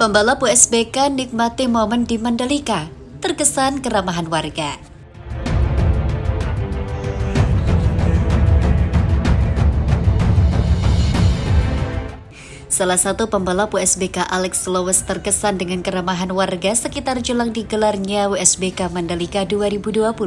Pembalap USBK nikmati momen di Mandalika, terkesan keramahan warga. Salah satu pembalap USBK Alex Lowes terkesan dengan keramahan warga sekitar jelang digelarnya USBK Mandalika 2022.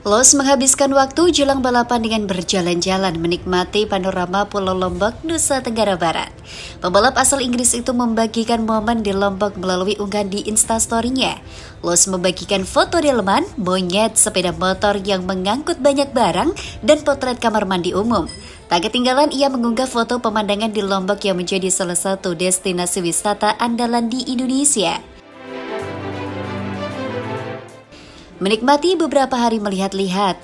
Lowes menghabiskan waktu jelang balapan dengan berjalan-jalan menikmati panorama Pulau Lombok, Nusa Tenggara Barat. Pembalap asal Inggris itu membagikan momen di Lombok melalui unggahan di Instastory-nya. Lowes membagikan foto delman, monyet, sepeda motor yang mengangkut banyak barang, dan potret kamar mandi umum. Tak ketinggalan ia mengunggah foto pemandangan di Lombok yang menjadi salah satu destinasi wisata andalan di Indonesia. Menikmati beberapa hari melihat-lihat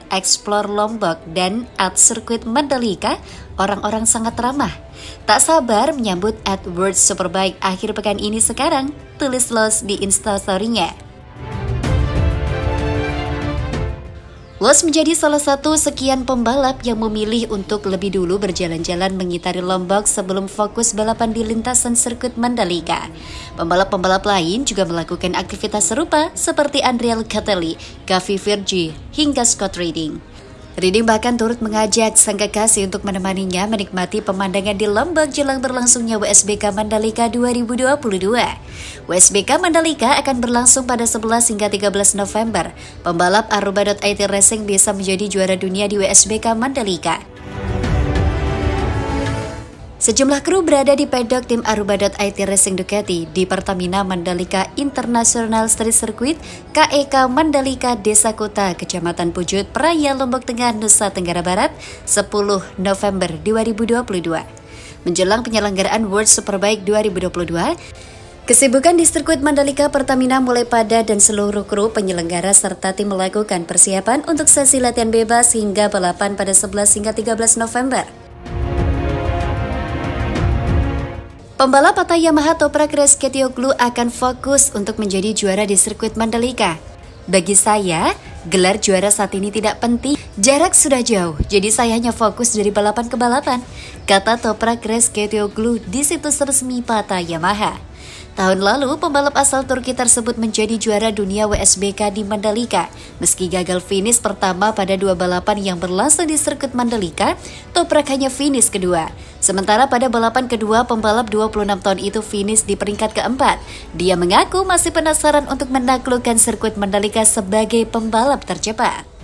@explore Lombok dan @sirkuit Mandalika, orang-orang sangat ramah. Tak sabar menyambut @world superbike akhir pekan ini sekarang, tulis Lowes di Instastory-nya. Lowes menjadi salah satu sekian pembalap yang memilih untuk lebih dulu berjalan-jalan mengitari Lombok sebelum fokus balapan di lintasan sirkuit Mandalika. Pembalap-pembalap lain juga melakukan aktivitas serupa seperti Andrea Catelli, Gavi Virgi, hingga Scott Redding. Redding bahkan turut mengajak sang kekasih untuk menemaninya menikmati pemandangan di Lombok jelang berlangsungnya USBK Mandalika 2022. USBK Mandalika akan berlangsung pada 11 hingga 13 November. Pembalap Aruba.it Racing bisa menjadi juara dunia di USBK Mandalika. Sejumlah kru berada di pedok tim Aruba.it Racing Ducati di Pertamina Mandalika International Street Circuit KEK Mandalika Desa Kota, Kecamatan Pujut, Praia, Lombok Tengah, Nusa Tenggara Barat, 10 November 2022. Menjelang penyelenggaraan World Superbike 2022, kesibukan di sirkuit Mandalika Pertamina mulai padat dan seluruh kru penyelenggara serta tim melakukan persiapan untuk sesi latihan bebas hingga balapan pada 11 hingga 13 November. Pembalap Pata Yamaha Toprak Razgatlioglu akan fokus untuk menjadi juara di sirkuit Mandalika. Bagi saya, gelar juara saat ini tidak penting, jarak sudah jauh, jadi saya hanya fokus dari balapan ke balapan, kata Toprak Razgatlioglu di situs resmi Pata Yamaha. Tahun lalu, pembalap asal Turki tersebut menjadi juara dunia WSBK di Mandalika. Meski gagal finish pertama pada dua balapan yang berlangsung di sirkuit Mandalika, Toprak hanya finish kedua. Sementara pada balapan kedua, pembalap 26 tahun itu finish di peringkat keempat. Dia mengaku masih penasaran untuk menaklukkan sirkuit Mandalika sebagai pembalap tercepat.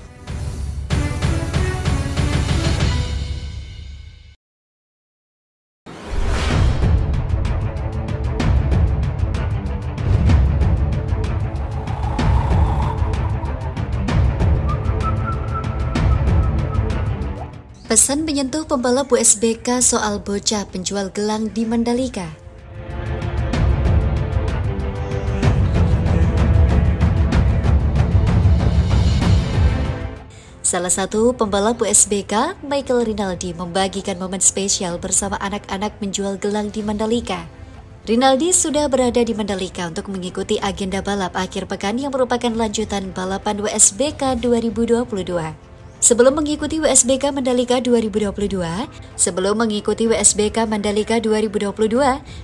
Pesan menyentuh pembalap USBK soal bocah penjual gelang di Mandalika. Salah satu pembalap USBK, Michael Rinaldi, membagikan momen spesial bersama anak-anak menjual gelang di Mandalika. Rinaldi sudah berada di Mandalika untuk mengikuti agenda balap akhir pekan yang merupakan lanjutan balapan USBK 2022. Sebelum mengikuti USBK Mandalika 2022,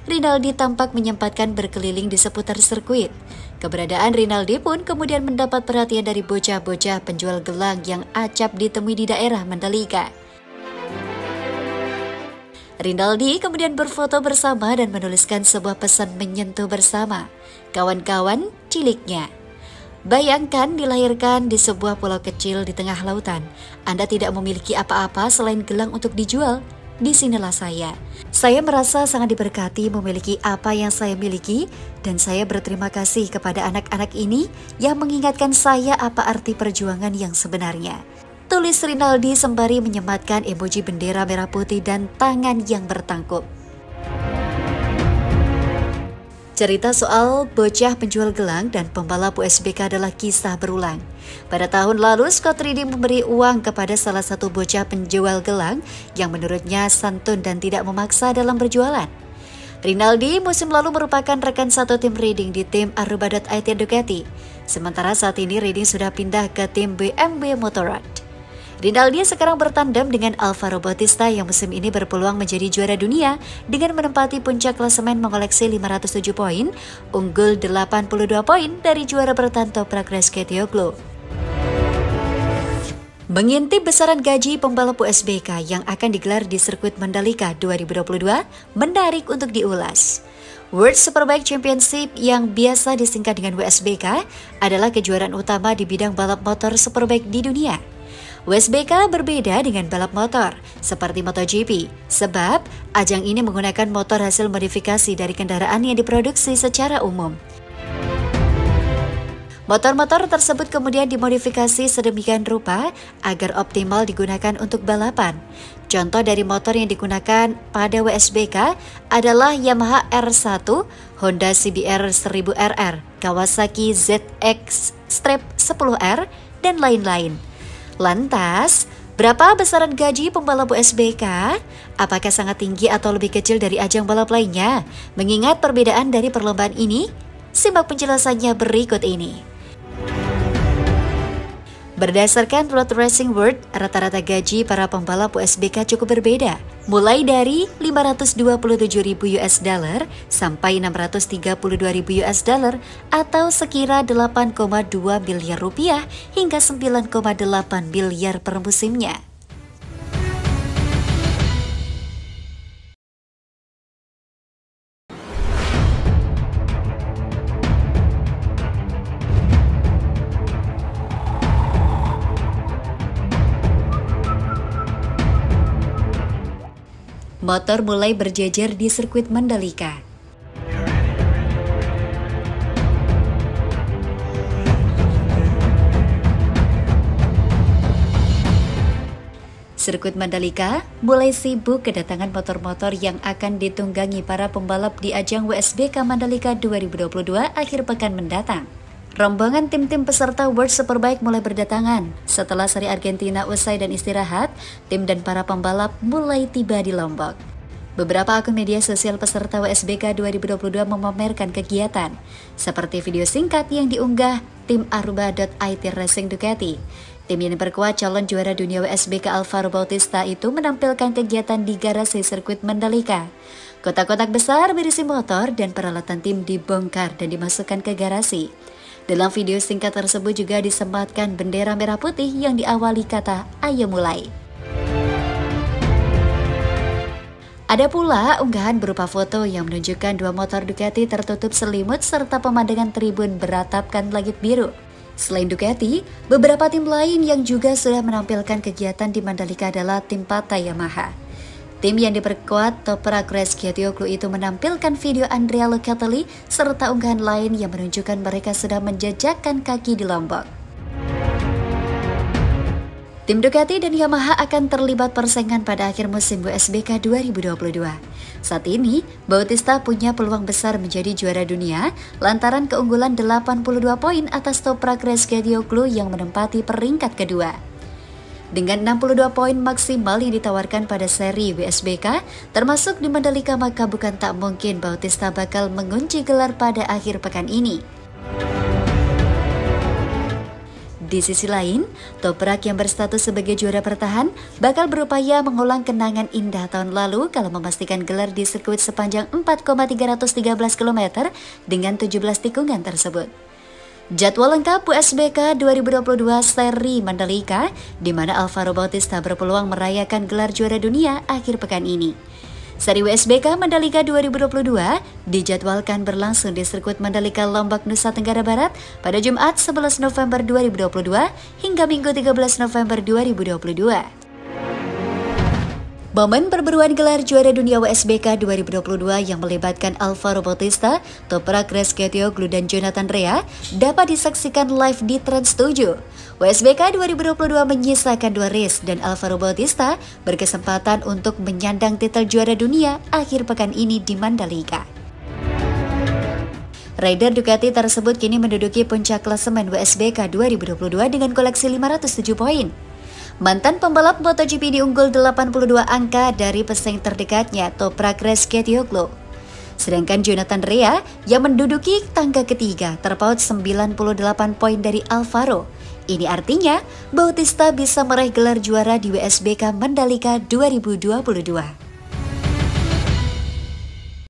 Rinaldi tampak menyempatkan berkeliling di seputar sirkuit. Keberadaan Rinaldi pun kemudian mendapat perhatian dari bocah-bocah penjual gelang yang acap ditemui di daerah Mandalika. Rinaldi kemudian berfoto bersama dan menuliskan sebuah pesan menyentuh bersama. Kawan-kawan ciliknya. Bayangkan dilahirkan di sebuah pulau kecil di tengah lautan. Anda tidak memiliki apa-apa selain gelang untuk dijual. Disinilah saya. Saya merasa sangat diberkati memiliki apa yang saya miliki, dan saya berterima kasih kepada anak-anak ini yang mengingatkan saya apa arti perjuangan yang sebenarnya. Tulis Rinaldi sembari menyematkan emoji bendera merah putih dan tangan yang bertangkup. Cerita soal bocah penjual gelang dan pembalap USBK adalah kisah berulang. Pada tahun lalu, Scott Redding memberi uang kepada salah satu bocah penjual gelang yang menurutnya santun dan tidak memaksa dalam berjualan. Rinaldi musim lalu merupakan rekan satu tim Redding di tim Aruba.it Ducati. Sementara saat ini Redding sudah pindah ke tim BMW Motorrad. Rinaldi sekarang bertandem dengan Alvaro Bautista yang musim ini berpeluang menjadi juara dunia dengan menempati puncak klasemen mengoleksi 507 poin, unggul 82 poin dari juara bertahan Toprak Razgatlioglu. Mengintip besaran gaji pembalap WSBK yang akan digelar di sirkuit Mandalika 2022 menarik untuk diulas. World Superbike Championship yang biasa disingkat dengan WSBK adalah kejuaraan utama di bidang balap motor superbike di dunia. WSBK berbeda dengan balap motor seperti MotoGP sebab ajang ini menggunakan motor hasil modifikasi dari kendaraan yang diproduksi secara umum. Motor-motor tersebut kemudian dimodifikasi sedemikian rupa agar optimal digunakan untuk balapan. Contoh dari motor yang digunakan pada WSBK adalah Yamaha R1, Honda CBR 1000RR, Kawasaki ZX-10R, dan lain-lain. Lantas, berapa besaran gaji pembalap WSBK? Apakah sangat tinggi atau lebih kecil dari ajang balap lainnya? Mengingat perbedaan dari perlombaan ini, simak penjelasannya berikut ini. Berdasarkan Road Racing World, rata-rata gaji para pembalap WSBK cukup berbeda, mulai dari 527.000 US dollar sampai 632.000 US dollar atau sekira 8,2 miliar rupiah hingga 9,8 miliar per musimnya. Motor mulai berjejer di sirkuit Mandalika. Sirkuit Mandalika mulai sibuk kedatangan motor-motor yang akan ditunggangi para pembalap di ajang WSBK Mandalika 2022 akhir pekan mendatang. Rombongan tim-tim peserta World Superbike mulai berdatangan. Setelah seri Argentina usai dan istirahat, tim dan para pembalap mulai tiba di Lombok. Beberapa akun media sosial peserta WSBK 2022 memamerkan kegiatan, seperti video singkat yang diunggah tim Aruba.it Racing Ducati. Tim yang diperkuat calon juara dunia WSBK Alvaro Bautista itu menampilkan kegiatan di garasi sirkuit Mandalika. Kotak-kotak besar berisi motor dan peralatan tim dibongkar dan dimasukkan ke garasi. Dalam video singkat tersebut juga disematkan bendera merah putih yang diawali kata "Ayo mulai". Ada pula unggahan berupa foto yang menunjukkan dua motor Ducati tertutup selimut serta pemandangan tribun beratapkan langit biru. Selain Ducati, beberapa tim lain yang juga sudah menampilkan kegiatan di Mandalika adalah tim partai Yamaha. Tim yang diperkuat Toprak Razgatlioglu itu menampilkan video Andrea Locatelli serta unggahan lain yang menunjukkan mereka sudah menjejakkan kaki di Lombok. Tim Ducati dan Yamaha akan terlibat persaingan pada akhir musim WSBK 2022. Saat ini, Bautista punya peluang besar menjadi juara dunia lantaran keunggulan 82 poin atas Toprak Razgatlioglu yang menempati peringkat kedua. Dengan 62 poin maksimal yang ditawarkan pada seri WSBK, termasuk di Mandalika, maka bukan tak mungkin Bautista bakal mengunci gelar pada akhir pekan ini. Di sisi lain, Toprak yang berstatus sebagai juara bertahan bakal berupaya mengulang kenangan indah tahun lalu kalau memastikan gelar di sirkuit sepanjang 4,313 km dengan 17 tikungan tersebut. Jadwal lengkap WSBK 2022 seri Mandalika, di mana Alvaro Bautista berpeluang merayakan gelar juara dunia akhir pekan ini. Seri WSBK Mandalika 2022 dijadwalkan berlangsung di sirkuit Mandalika Lombok, Nusa Tenggara Barat pada Jumat 11 November 2022 hingga Minggu 13 November 2022. Momen perburuan gelar juara dunia WSBK 2022 yang melibatkan Alvaro Bautista, Toprak Razgatlioglu dan Jonathan Rea dapat disaksikan live di Trans 7. WSBK 2022 menyisakan 2 race dan Alvaro Bautista berkesempatan untuk menyandang titel juara dunia akhir pekan ini di Mandalika. Rider Ducati tersebut kini menduduki puncak klasemen WSBK 2022 dengan koleksi 507 poin. Mantan pembalap MotoGP diunggul 82 angka dari pesaing terdekatnya Toprak Razgatlioglu. Sedangkan Jonathan Rea yang menduduki tangga ketiga terpaut 98 poin dari Alvaro. Ini artinya Bautista bisa meraih gelar juara di WSBK Mandalika 2022.